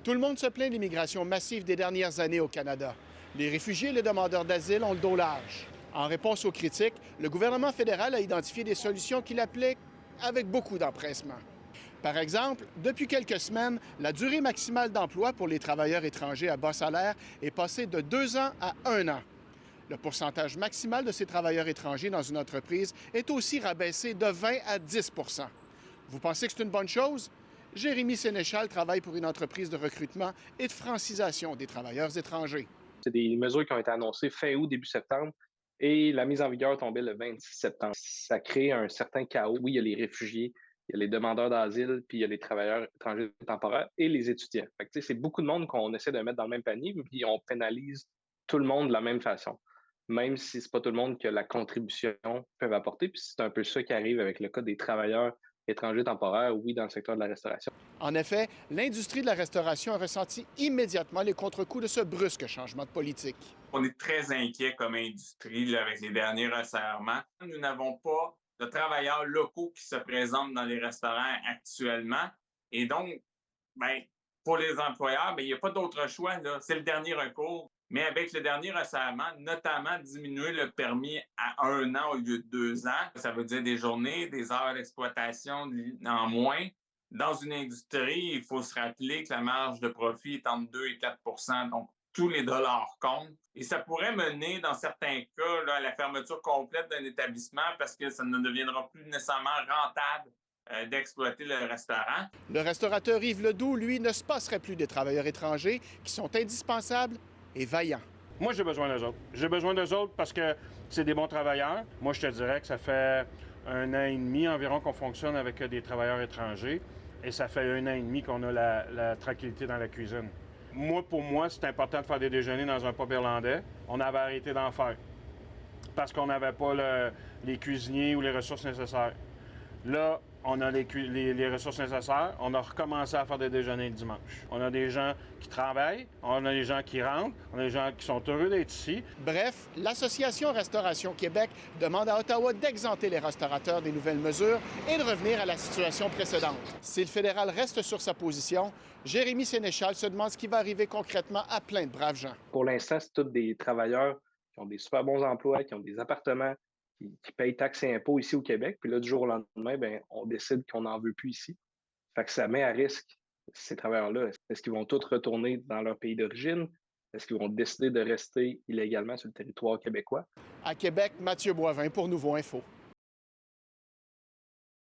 Tout le monde se plaint de l'immigration massive des dernières années au Canada. Les réfugiés et les demandeurs d'asile ont le dos large. En réponse aux critiques, le gouvernement fédéral a identifié des solutions qu'il applique avec beaucoup d'empressement. Par exemple, depuis quelques semaines, la durée maximale d'emploi pour les travailleurs étrangers à bas salaire est passée de 2 ans à 1 an. Le pourcentage maximal de ces travailleurs étrangers dans une entreprise est aussi rabaissé de 20 à 10 %. Vous pensez que c'est une bonne chose? Jérémy Sénéchal travaille pour une entreprise de recrutement et de francisation des travailleurs étrangers. C'est des mesures qui ont été annoncées fin août, début septembre, et la mise en vigueur tombait le 26 septembre. Ça crée un certain chaos. Oui, il y a les réfugiés, il y a les demandeurs d'asile, puis il y a les travailleurs étrangers temporaires et les étudiants. Fait que, tu sais, c'est beaucoup de monde qu'on essaie de mettre dans le même panier, puis on pénalise tout le monde de la même façon, même si c'est pas tout le monde que la contribution peut apporter. Puis c'est un peu ça qui arrive avec le cas des travailleurs étrangers temporaires, oui, dans le secteur de la restauration. En effet, l'industrie de la restauration a ressenti immédiatement les contre-coups de ce brusque changement de politique. On est très inquiet comme industrie là, avec les derniers resserrements. Nous n'avons pas de travailleurs locaux qui se présentent dans les restaurants actuellement. Et donc, ben, pour les employeurs, ben, il n'y a pas d'autre choix. Là. C'est le dernier recours. Mais avec le dernier resserrement, notamment diminuer le permis à 1 an au lieu de 2 ans, ça veut dire des journées, des heures d'exploitation en moins. Dans une industrie, il faut se rappeler que la marge de profit est entre 2 et 4 %. Donc, tous les dollars comptent. Et ça pourrait mener, dans certains cas, là, à la fermeture complète d'un établissement parce que ça ne deviendra plus nécessairement rentable d'exploiter le restaurant. Le restaurateur Yves Ledoux, lui, ne se passerait plus des travailleurs étrangers qui sont indispensables et vaillants. Moi, j'ai besoin d'eux autres. J'ai besoin d'eux autres parce que c'est des bons travailleurs. Moi, je te dirais que ça fait 1 an et demi environ qu'on fonctionne avec des travailleurs étrangers et ça fait 1 an et demi qu'on a la tranquillité dans la cuisine. Pour moi, c'est important de faire des déjeuners dans un pub irlandais. On avait arrêté d'en faire parce qu'on n'avait pas les cuisiniers ou les ressources nécessaires. Là, on a les ressources nécessaires. On a recommencé à faire des déjeuners le dimanche. On a des gens qui travaillent, on a des gens qui rentrent, on a des gens qui sont heureux d'être ici. Bref, l'Association Restauration Québec demande à Ottawa d'exempter les restaurateurs des nouvelles mesures et de revenir à la situation précédente. Si le fédéral reste sur sa position, Jérémy Sénéchal se demande ce qui va arriver concrètement à plein de braves gens. Pour l'instant, c'est tous des travailleurs qui ont des super bons emplois, qui ont des appartements, qui payent taxes et impôts ici au Québec. Puis là, du jour au lendemain, ben, on décide qu'on n'en veut plus ici. Fait que ça met à risque ces travailleurs-là. Est-ce qu'ils vont tous retourner dans leur pays d'origine? Est-ce qu'ils vont décider de rester illégalement sur le territoire québécois? À Québec, Mathieu Boivin pour Nouveau Info.